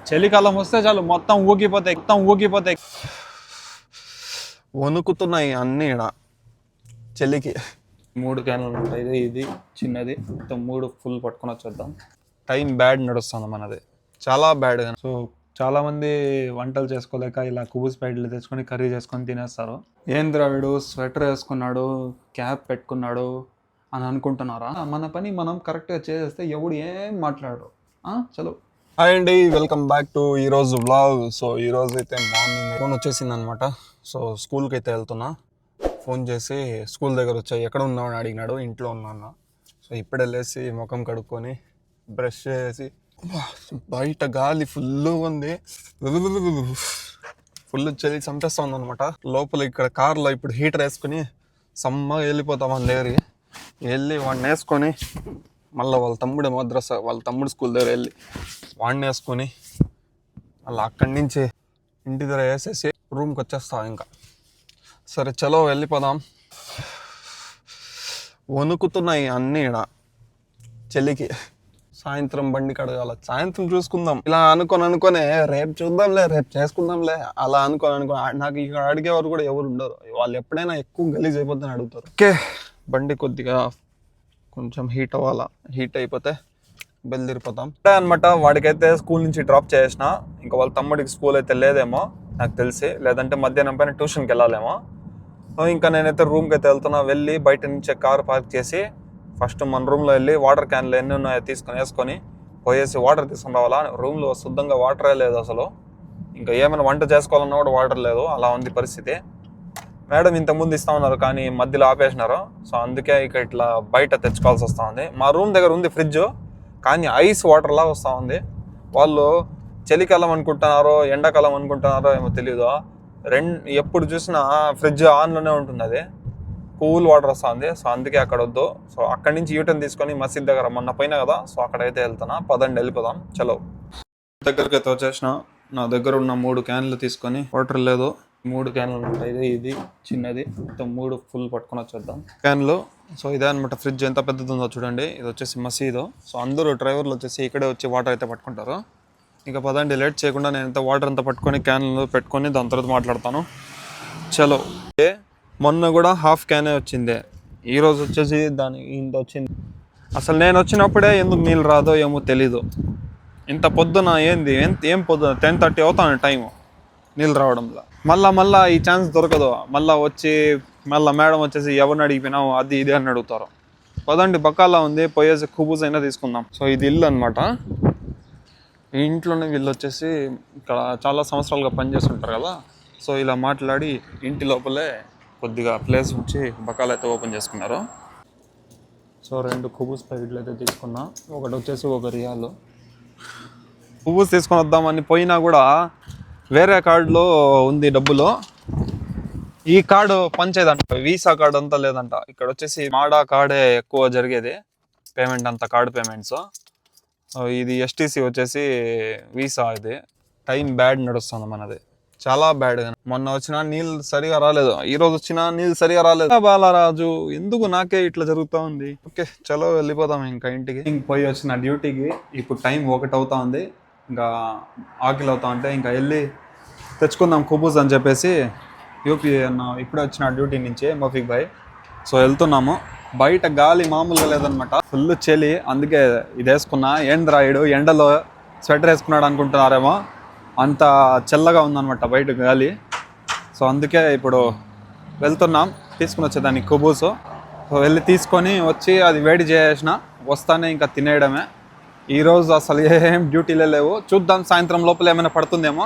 చలికాలం వస్తే చాలు మొత్తం ఊగిపోతాయి. వణుకుతున్నాయి అన్నీ ఈడ చలికి. 3 క్యాన్లు ఉంటాయి, ఇది చిన్నది, మొత్తం 3 ఫుల్ పట్టుకొని వచ్చేద్దాం. టైం బ్యాడ్ నడుస్తుంది మనది, చాలా బ్యాడ్. సో చాలా మంది వంటలు చేసుకోలేక ఇలా కుబుస్ ప్యాకెట్లు తెచ్చుకొని కర్రీ చేసుకొని తినేస్తారు. ఏంద్రా వీడు స్వెటర్ వేసుకున్నాడు, క్యాప్ పెట్టుకున్నాడు అని అనుకుంటున్నారా? మన పని మనం కరెక్ట్గా చేసేస్తే ఎవడు ఏం మాట్లాడరు. చలో. హాయ్ అండి, వెల్కమ్ బ్యాక్ టు ఈరోజు వ్లాగ్. సో ఈరోజు అయితే మార్నింగ్ ఫోన్ వచ్చేసింది అనమాట. సో స్కూల్కి అయితే వెళ్తున్నా. ఫోన్ చేసి స్కూల్ దగ్గర వచ్చాయి, ఎక్కడ ఉన్నావు అని అడిగినాడు. ఇంట్లో ఉన్నా. సో ఇప్పుడు వెళ్ళేసి ముఖం కడుక్కొని బ్రష్ చేసి, బయట గాలి ఫుల్ ఉంది, ఫుల్ చలి చంపేస్తుంది అనమాట. లోపల ఇక్కడ కార్లో ఇప్పుడు హీటర్ వేసుకుని సమ్మగా వెళ్ళిపోతాం మన దగ్గరికి. వెళ్ళి వాడిని వేసుకొని మళ్ళీ వాళ్ళ తమ్ముడు స్కూల్ దగ్గర వెళ్ళి వాడిని వేసుకొని మళ్ళీ అక్కడి నుంచి ఇంటి దగ్గర వేసేసి రూమ్కి వచ్చేస్తాం. ఇంకా సరే చలో వెళ్ళిపోదాం. వణుకుతున్నాయి అన్నీ ఈడ చలికి. సాయంత్రం బండి కడగాల, సాయంత్రం చూసుకుందాం ఇలా అనుకోనే రేపు చూద్దాంలే, రేపు చేసుకుందాంలే అలా అనుకో. నాకు ఇక్కడ అడిగేవారు కూడా ఎవరు ఉండరు. వాళ్ళు ఎప్పుడైనా ఎక్కువ గలీజ్ అయిపోతుందని అడుగుతారు. ఓకే, బండి కొద్దిగా కొంచెం హీట్ అవ్వాలా. హీట్ అయిపోతే బయలుదేరిపోతాం అనమాట. వాడికైతే స్కూల్ నుంచి డ్రాప్ చేసిన. ఇంకా వాళ్ళ తమ్ముడికి స్కూల్ అయితే లేదేమో నాకు తెలిసి, లేదంటే మధ్యాహ్నం పైన ట్యూషన్కి వెళ్ళాలేమో. ఇంకా నేనైతే రూమ్కి అయితే వెళ్తున్నా. వెళ్ళి బయట నుంచి కారు పార్క్ చేసి ఫస్ట్ మన రూమ్లో వెళ్ళి వాటర్ క్యాన్లు ఎన్ని ఉన్నాయో వేసుకొని పోయేసి వాటర్ తీసుకుని రావాలా. రూమ్లో శుద్ధంగా వాటరే లేదు అసలు. ఇంకా ఏమైనా వంట చేసుకోవాలన్నా కూడా వాటర్ లేదు, అలా ఉంది పరిస్థితి. మేడం ఇంతకుముందు ఇస్తా ఉన్నారు కానీ మధ్యలో ఆపేసినారు. సో అందుకే ఇక ఇట్లా బయట తెచ్చుకోవాల్సి వస్తూ ఉంది. మా రూమ్ దగ్గర ఉంది ఫ్రిడ్జ్, కానీ ఐస్ వాటర్ లాగా వస్తూ ఉంది. వాళ్ళు చలికాలం అనుకుంటున్నారో ఎండాకాలం అనుకుంటున్నారో ఏమో తెలీదు. ఎప్పుడు చూసినా ఫ్రిడ్జ్ ఆన్లోనే ఉంటుంది, అది కూల్ వాటర్ వస్తుంది. సో అందుకే అక్కడ వద్దు. సో అక్కడి నుంచి యూటర్న్ తీసుకొని మసీద్ దగ్గర మొన్న పోయినా కదా, సో అక్కడైతే వెళ్తున్నా. పదండి వెళ్ళిపోదాం చలో. దగ్గరికి అయితే వచ్చేసిన. నా దగ్గర ఉన్న 3 క్యాన్లు తీసుకొని, వాటర్ లేదు, 3 క్యాన్లు ఉంటాయి, ఇది చిన్నది, మొత్తం 3 ఫుల్ పట్టుకొని వచ్చేద్దాం క్యాన్లు. సో ఇదే అనమాట ఫ్రిడ్జ్, ఎంత పెద్దది ఉందో చూడండి. ఇది వచ్చేసి మసీదు. సో అందరూ డ్రైవర్లు వచ్చేసి ఇక్కడే వచ్చి వాటర్ అయితే పట్టుకుంటారు. ఇంకా పదండి లేట్ చేయకుండా నేనైతే వాటర్ అంతా పట్టుకొని క్యాన్లు పెట్టుకొని దాని తర్వాత మాట్లాడతాను. చలో. మొన్న కూడా హాఫ్ క్యానే వచ్చింది, ఈరోజు వచ్చేసి ఇంత వచ్చింది. అసలు నేను వచ్చినప్పుడే ఎందుకు నీళ్ళు రాదో ఏమో తెలీదు. ఇంత పొద్దున ఏం పొద్దున 10:30 అవుతాను టైము నీళ్ళు రావడంలో. మళ్ళా ఈ ఛాన్స్ దొరకదు. మళ్ళీ మేడం వచ్చేసి ఎవరిని అడిగిపోయినావు అది ఇది అని అడుగుతారు. పదండి బకాలా ఉంది, పోయేసి కుబూస్ అయినా తీసుకుందాం. సో ఇది ఇల్లు అనమాట. ఈ ఇంట్లోనే వీళ్ళు వచ్చేసి ఇక్కడ చాలా సంవత్సరాలుగా పనిచేస్తుంటారు కదా. సో ఇలా మాట్లాడి ఇంటి లోపలే కొద్దిగా ప్లేస్ ఉంచి బకాలు అయితే ఓపెన్ చేసుకున్నారు. సో 2 కుబూస్ ప్యాకెట్లు అయితే తీసుకున్నా. ఒకటి వచ్చేసి 1 రియాలు. కుబూస్ తీసుకొని వద్దామని పోయినా కూడా వేరే కార్డులో ఉంది డబ్బులు. ఈ కార్డు పనిచేయదంట, వీసా కార్డు అంతా లేదంట. ఇక్కడ వచ్చేసి మాడా కార్డే ఎక్కువ జరిగేది పేమెంట్ అంతా, కార్డు పేమెంట్స్. ఇది ఎస్టీసీ వచ్చేసి వీసా. ఇది టైం బ్యాడ్ నడుస్తుంది మనది, చాలా బ్యాడ్. మొన్న వచ్చిన నీళ్ళు సరిగా రాలేదు, ఈరోజు వచ్చిన నీళ్ళు సరిగా రాలేదు. బాలరాజు ఎందుకు నాకే ఇట్లా జరుగుతూ ఉంది. ఓకే చలో వెళ్ళిపోదాం ఇంకా ఇంటికి. పోయి వచ్చిన డ్యూటీకి ఇప్పుడు టైం 1 అవుతా ఉంది. ఇంకా ఆకలి అవుతా ఉంటే ఇంకా వెళ్ళి తెచ్చుకుందాం కుబూస్ అని చెప్పేసి యూపీ అన్న ఇప్పుడే వచ్చిన డ్యూటీ నుంచి మఫీక్ భాయ్. సో వెళ్తున్నాము. బయట గాలి మామూలుగా లేదనమాట, ఫుల్ చలి. అందుకే ఇది వేసుకున్నా. ఏంద్రాయుడు ఎండలో స్వెటర్ వేసుకున్నాడు అనుకుంటున్నారేమో, అంత చల్లగా ఉందన్నమాట బయట గాలి. సో అందుకే ఇప్పుడు వెళ్తున్నాం తీసుకుని వచ్చేదాన్ని కుబూసు. సో వెళ్ళి తీసుకొని వచ్చి అది వేడి చేసిన వస్తానే ఇంకా తినేయడమే. ఈరోజు అసలు ఏం డ్యూటీలే లేవు. చూద్దాం సాయంత్రం లోపల ఏమైనా పడుతుందేమో.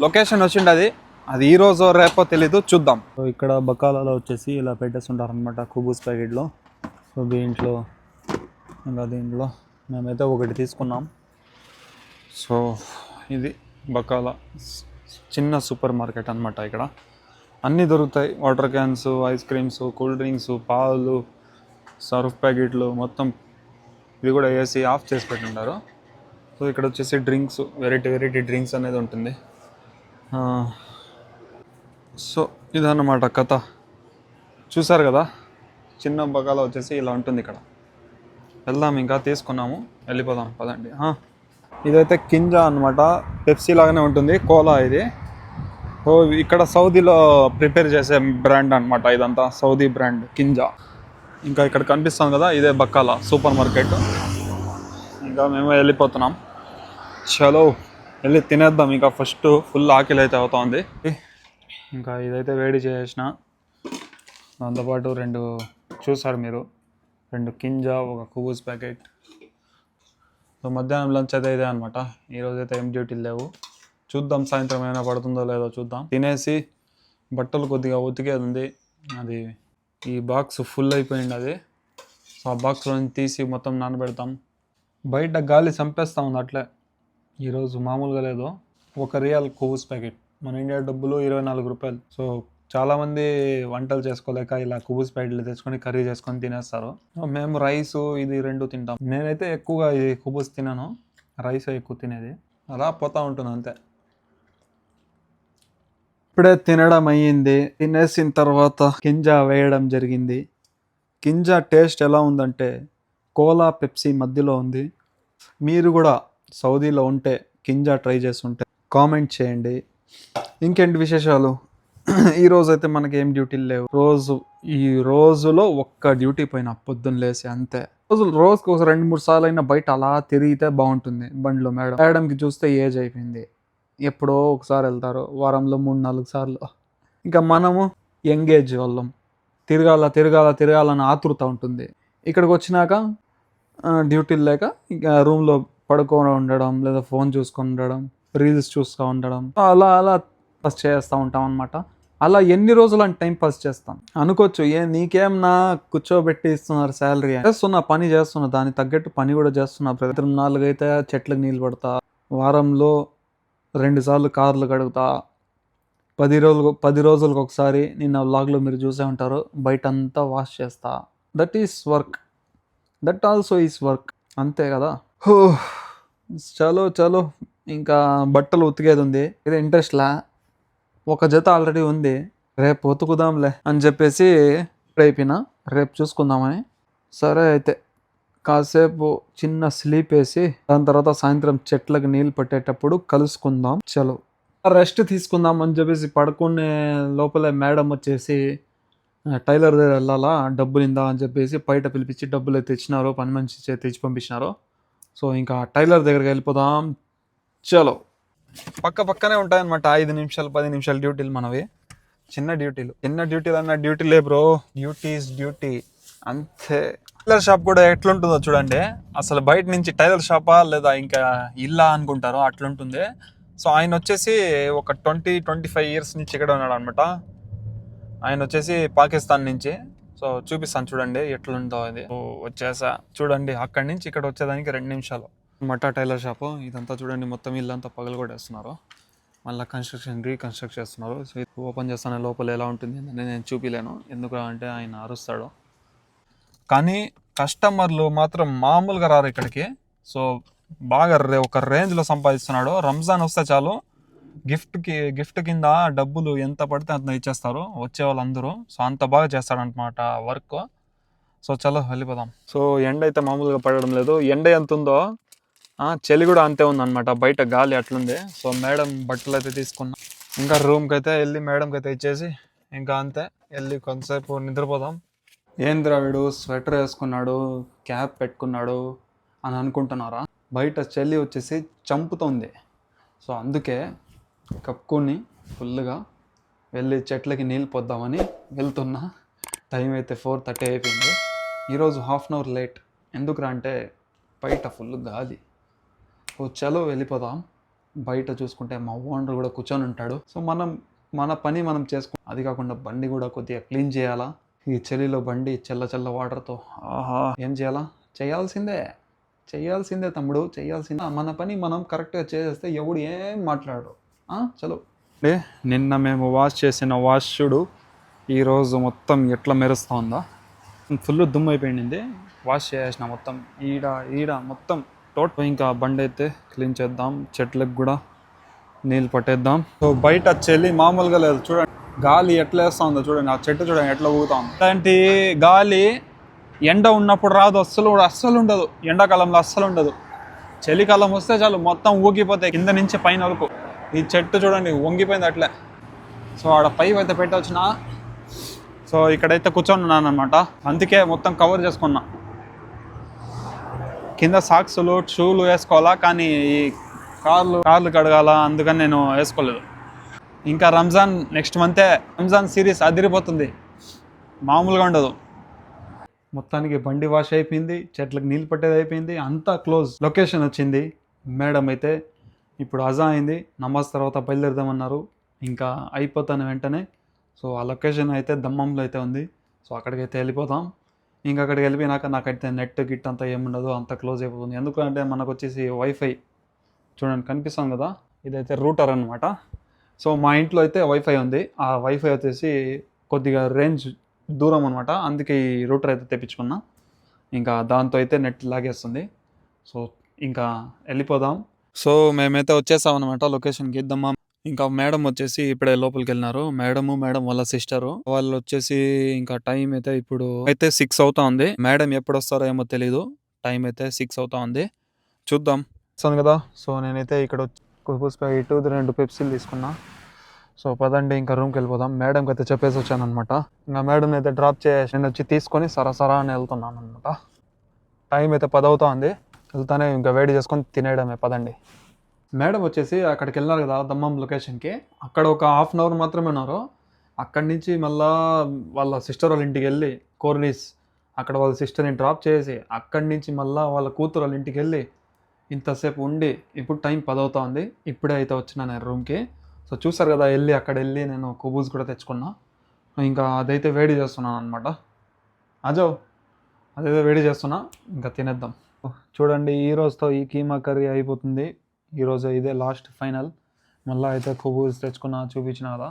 లొకేషన్ వచ్చింది, అది ఈరోజు రేపో తెలీదు, చూద్దాం. సో ఇక్కడ బకాలలో వచ్చేసి ఇలా పెట్టేస్తుంటారు అనమాట కుబూస్ ప్యాకెట్లో. సో దీంట్లో ఇంకా దీంట్లో మేమైతే ఒకటి తీసుకున్నాం. సో ఇది బకాల చిన్న సూపర్ మార్కెట్ అనమాట. ఇక్కడ అన్నీ దొరుకుతాయి, water cans, ice creams, cool drinks, పాలు, సర్ఫ్ ప్యాకెట్లు మొత్తం. ఇది కూడా ఏసీ ఆఫ్ చేసి పెట్టుంటారు. సో ఇక్కడ వచ్చేసి డ్రింక్స్, వెరైటీ డ్రింక్స్ అనేది ఉంటుంది. సో ఇదన్నమాట కథ. చూసారు కదా, చిన్న బకాల వచ్చేసి ఇలా ఉంటుంది ఇక్కడ. వెళ్దాం, ఇంకా తీసుకున్నాము, వెళ్ళిపోదాం పదండి. ఇదైతే కింజా అనమాట. పెప్సీ లాగానే ఉంటుంది, కోలా ఇది. సో ఇక్కడ సౌదీలో ప్రిపేర్ చేసే బ్రాండ్ అనమాట ఇదంతా, సౌదీ బ్రాండ్ కింజా. ఇంకా ఇక్కడ కనిపిస్తుంది కదా, ఇదే బక్కాల సూపర్ మార్కెట్. ఇంకా మేము వెళ్ళిపోతున్నాం. చలో వెళ్ళి తినేద్దాం. ఇంకా ఫస్ట్ ఫుల్ ఆకలి అయితే అవుతుంది. ఇంకా ఇదైతే వేడి చేసిన, దాంతోపాటు 2 చూసారు మీరు, 2 కింజా, 1 కుబూస్ ప్యాకెట్. సో మధ్యాహ్నం లంచ్ అయితే ఇదే అనమాట. ఈరోజైతే ఏం డ్యూటీలు లేవు, చూద్దాం సాయంత్రం ఏమైనా పడుతుందో లేదో చూద్దాం. తినేసి బట్టలు కొద్దిగా ఉతికేది ఉంది, అది ఈ బాక్స్ ఫుల్ అయిపోయింది అది. సో ఆ బాక్స్లో తీసి మొత్తం నానబెడతాం. బయట గాలి చంపేస్తూ ఉంది అట్లే, ఈరోజు మామూలుగా లేదు. 1 రియల్ కుబూస్ ప్యాకెట్, మన ఇండియా డబ్బులు 24 రూపాయలు. సో చాలామంది వంటలు చేసుకోలేక ఇలా కుబూస్ ప్యాకెట్లు తెచ్చుకొని కర్రీ చేసుకొని తినేస్తారు. మేము రైస్ ఇది 2 తింటాం. నేనైతే ఎక్కువగా ఇది కుబూస్ తినను, రైస్ ఎక్కువ తినేది. అలా పోతూ ఉంటుంది అంతే. ఇప్పుడే తినడం అయ్యింది. తినేసిన తర్వాత కింజా వేయడం జరిగింది. కింజా టేస్ట్ ఎలా ఉందంటే కోలా పెప్సీ మధ్యలో ఉంది. మీరు కూడా సౌదీలో ఉంటే కింజా ట్రై చేస్తుంటే కామెంట్ చేయండి. ఇంకేంటి విశేషాలు? ఈరోజు అయితే మనకి ఏం డ్యూటీలు లేవు. ఈ రోజులో ఒక్క డ్యూటీ పోయినా పొద్దున్న లేసి అంతే. రోజుకి ఒక 2-3 సార్లు అయినా బయట అలా తిరిగితే బాగుంటుంది. బండిలో మేడంకి చూస్తే ఏజ్ అయిపోయింది, ఎప్పుడో ఒకసారి వెళ్తారు, వారంలో 3-4 సార్లు. ఇంకా మనము యంగేజ్ వాళ్ళం, తిరగాలని ఆతృత ఉంటుంది. ఇక్కడికి వచ్చినాక డ్యూటీలు లేక ఇంకా రూమ్లో పడుకొని ఉండడం, లేదా ఫోన్ చూసుకొని ఉండడం, రీల్స్ చూస్తూ ఉండడం, అలా పాస్ చేస్తూ ఉంటాం అనమాట. అలా ఎన్ని రోజులు అని టైం పాస్ చేస్తాం అనుకోవచ్చు. నీకేం నా కూర్చోబెట్టి ఇస్తున్నారు శాలరీ చేస్తున్నా, పని చేస్తున్నా, దానికి తగ్గట్టు పని కూడా చేస్తున్నా. ప్రతి 4 అయితే చెట్లకు నీళ్ళు పడతా, వారంలో 2 సార్లు కార్లు కడుగుతా, 10 రోజులకు ఒకసారి నిన్న వ్లాగ్లో మీరు చూసే ఉంటారు బయట అంతా వాష్ చేస్తా. That is work, that also is work, అంతే కదా. చలో ఇంకా బట్టలు ఉతికేది ఉంది. ఇది ఇంట్రెస్ట్లా, 1 జత ఆల్రెడీ ఉంది, రేపు ఉతుకుదాంలే అని చెప్పేసి అయిపోయినా, రేపు చూసుకుందామని. సరే అయితే కాసేపు చిన్న స్లీప్ వేసి దాని తర్వాత సాయంత్రం చెట్లకు నీళ్ళు పట్టేటప్పుడు కలుసుకుందాం. చలో రెస్ట్ తీసుకుందాం అని చెప్పేసి పడుకునే లోపలే మేడం వచ్చేసి టైలర్ దగ్గర వెళ్ళాలా, డబ్బులు ఇందా అని చెప్పేసి బయట పిలిపించి డబ్బులు అయితే ఇచ్చినారు, పని మనిషి తెచ్చి పంపించినారు. సో ఇంకా టైలర్ దగ్గరికి వెళ్ళిపోదాం. చలో పక్కనే ఉంటాయన్నమాట, 5 నిమిషాలు 10 నిమిషాలు డ్యూటీలు మనవి. చిన్న డ్యూటీలు అన్న డ్యూటీలే బ్రో, డ్యూటీ అంతే. టైలర్ షాప్ కూడా ఎట్లుంటుందో చూడండి. అసలు బయట నుంచి టైలర్ షాపా లేదా ఇంకా ఇల్లా అనుకుంటారో అట్లుంటుంది. సో ఆయన వచ్చేసి ఒక 20-25 ఇయర్స్ నుంచి ఇక్కడ ఉన్నాడు అనమాట. ఆయన వచ్చేసి పాకిస్తాన్ నుంచి. సో చూపిస్తాను చూడండి ఎట్లుందో ఇది. వచ్చేసా చూడండి, అక్కడి నుంచి ఇక్కడ వచ్చేదానికి 2 నిమిషాలు. మట్టా టైలర్ షాపు ఇదంతా చూడండి, మొత్తం ఇల్లంతా పగలగొట్టేస్తున్నారు, మళ్ళీ రీకన్స్ట్రక్ట్ చేస్తున్నారు. సో ఓపెన్ చేస్తాను, లోపల ఎలా ఉంటుంది అని నేను చూపిలేను, ఎందుకు అంటే ఆయన అరుస్తాడు. కానీ కస్టమర్లు మాత్రం మామూలుగా రారు ఇక్కడికి. సో బాగా ఒక రేంజ్లో సంపాదిస్తున్నాడు. రంజాన్ వస్తే చాలు గిఫ్ట్ కింద డబ్బులు ఎంత పడితే అంత ఇచ్చేస్తారు వచ్చే వాళ్ళందరూ. సో అంత బాగా చేస్తాడనమాట వర్క్. సో చలో వెళ్ళిపోదాం. సో ఎండ అయితే మామూలుగా పడడం లేదు. ఎండ ఎంత ఉందో చలి కూడా అంతే ఉందన్నమాట, బయట గాలి అట్లుంది. సో మేడం బట్టలు అయితే తీసుకున్నా, ఇంకా రూమ్కి అయితే వెళ్ళి మేడంకి అయితే ఇచ్చేసి ఇంకా అంతే వెళ్ళి కొంతసేపు నిద్రపోదాం. ఏంద్రా వీడు స్వెటర్ వేసుకున్నాడు, క్యాప్ పెట్టుకున్నాడు అని అనుకుంటున్నారా? బయట చలి వచ్చేసి చంపుతుంది. సో అందుకే కప్పుకొని ఫుల్గా వెళ్ళి చెట్లకి నీళ్ళు పోద్దామని వెళ్తున్నా. టైం అయితే 4:30 అయిపోయింది. ఈరోజు ½ అవర్ లేట్. ఎందుకురా అంటే బయట ఫుల్ గాలి. ఓ చలో వెళ్ళిపోదాం. బయట చూసుకుంటే మా ఓనర్ కూడా కూర్చొని ఉంటాడు. సో మన పని మనం చేసుకుంటాం. అది కాకుండా బండి కూడా కొద్దిగా క్లీన్ చేయాలా. ఈ చలిలో బండి చల్ల వాటర్తో ఏం చేయాలా? చేయాల్సిందే తమ్ముడు, చేయాల్సిందే. మన పని మనం కరెక్ట్గా చేసేస్తే ఎవడు ఏం మాట్లాడరు. చలో. నిన్న మేము వాష్ చేసిన వాషుడు ఈరోజు మొత్తం ఎట్లా మెరుస్తూ ఉందా, ఫుల్ దుమ్ము అయిపోయింది. వాష్ చేసిన మొత్తం ఈడ మొత్తం టోటల్. ఇంకా బండి అయితే క్లీన్ చేద్దాం, చెట్లకు కూడా నీళ్ళు పట్టేద్దాం. సో బయట చలి మామూలుగా లేదు చూడండి, గాలి ఎట్లా వేస్తూ ఉందో చూడండి. ఆ చెట్టు చూడండి ఎట్లా ఊగుతా ఉంది. అలాంటి గాలి ఎండ ఉన్నప్పుడు రాదు, అస్సలు ఉండదు. ఎండాకాలంలో అస్సలు ఉండదు. చలికాలం వస్తే చాలు మొత్తం ఊగిపోతాయి కింద నుంచి పైన వరకు. ఈ చెట్టు చూడండి వంగిపోయింది అట్లే. సో ఆడ పైప్ అయితే పెట్టవచ్చిన. సో ఇక్కడైతే కూర్చొని ఉన్నాను అనమాట, అందుకే మొత్తం కవర్ చేసుకున్నా. కింద సాక్సులు షూలు వేసుకోవాలా, కానీ ఈ కార్లు కడగాల, అందుకని నేను వేసుకోలేదు. ఇంకా రంజాన్ నెక్స్ట్ మంతే, రంజాన్ సిరీస్ అదిరిపోతుంది, మామూలుగా ఉండదు. మొత్తానికి బండి వాష్ అయిపోయింది, చెట్లకు నీళ్ళు పట్టేది అయిపోయింది, అంతా క్లోజ్. లొకేషన్ వచ్చింది. మేడం అయితే ఇప్పుడు అజా అయింది, నమాజ్ తర్వాత బయలుదేరదామన్నారు. ఇంకా అయిపోతాను వెంటనే. సో ఆ లొకేషన్ అయితే దమ్మంలో అయితే ఉంది. సో అక్కడికైతే వెళ్ళిపోతాం. ఇంకా అక్కడికి వెళ్ళిపోయినాక నాకైతే నెట్ గిట్ అంతా ఏముండదు, అంతా క్లోజ్ అయిపోతుంది. ఎందుకంటే మనకు వచ్చేసి వైఫై చూడండి కనిపిస్తాం కదా, ఇదైతే రూటర్ అనమాట. సో మా ఇంట్లో అయితే వైఫై ఉంది. ఆ వైఫై వచ్చేసి కొద్దిగా రేంజ్ దూరం అనమాట, అందుకే ఈ రూటర్ అయితే తెప్పించుకున్నా. ఇంకా దాంతో అయితే నెట్ లాగేస్తుంది. సో ఇంకా వెళ్ళిపోదాం. సో మేమైతే వచ్చేసాం అనమాట లొకేషన్కి ఇద్దామా. ఇంకా మేడం వచ్చేసి ఇప్పుడే లోపలికి వెళ్ళినారు. మేడం వాళ్ళ సిస్టరు వాళ్ళు వచ్చేసి ఇంకా టైం అయితే ఇప్పుడు అయితే 6 అవుతా ఉంది. మేడం ఎప్పుడు వస్తారో ఏమో తెలీదు. టైం అయితే 6 అవుతా ఉంది, చూద్దాం. వస్తాను కదా. సో నేనైతే ఇక్కడ ఇటు 2 పెప్సీలు తీసుకున్నా. సో పదండి ఇంకా రూమ్కి వెళ్ళిపోదాం. మేడంకి అయితే చెప్పేసి వచ్చాను అనమాట. ఇంకా మేడం అయితే డ్రాప్ చేసి నేను వచ్చి తీసుకొని సరసరా అని వెళ్తున్నాను అనమాట. టైం అయితే 10 అవుతా ఉంది. వెళ్తానే ఇంకా వేడి చేసుకొని తినేయడమే, పదండి. మేడం వచ్చేసి అక్కడికి వెళ్ళినారు కదా దమ్మం లొకేషన్కి, అక్కడ ఒక హాఫ్ అన్ అవర్ మాత్రమే ఉన్నారు. అక్కడి నుంచి మళ్ళా వాళ్ళ సిస్టర్ వాళ్ళ ఇంటికి వెళ్ళి కోర్నీస్, అక్కడ వాళ్ళ సిస్టర్ని డ్రాప్ చేసి అక్కడి నుంచి మళ్ళీ వాళ్ళ కూతురు వాళ్ళ ఇంటికి వెళ్ళి ఇంతసేపు ఉండి ఇప్పుడు టైం 10 అవుతా ఉంది. ఇప్పుడే అయితే వచ్చినా నేను రూమ్కి. సో చూసారు కదా, అక్కడ వెళ్ళి నేను కుబూస్ కూడా తెచ్చుకున్నా. ఇంకా అదైతే వేడి చేస్తున్నాను అనమాట. అజో అదైతే వేడి చేస్తున్నా, ఇంకా తినేద్దాం. చూడండి, ఈ రోజుతో ఈ కీమా కర్రీ అయిపోతుంది. ఈరోజు ఇదే లాస్ట్ ఫైనల్. మళ్ళీ అయితే కుబూస్ తెచ్చుకున్నా, చూపించిన కదా.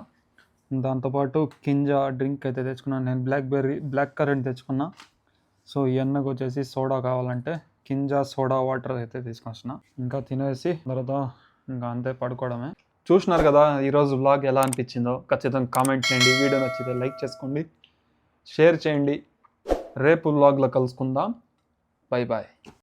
దాంతోపాటు కింజా డ్రింక్ అయితే తెచ్చుకున్నాను నేను, బ్లాక్ కరెంట్ తెచ్చుకున్నా. సో ఈ అన్నకు వచ్చేసి సోడా కావాలంటే కింజా సోడా వాటర్ అయితే తీసుకొచ్చిన. ఇంకా తినేసి తర్వాత ఇంకా అంతే పడుకోవడమే. చూసినారు కదా ఈరోజు వ్లాగ్ ఎలా అనిపించిందో ఖచ్చితంగా కామెంట్ చేయండి. వీడియో నచ్చితే లైక్ చేసుకోండి, షేర్ చేయండి. రేపు వ్లాగ్లో కలుసుకుందాం. Bye bye.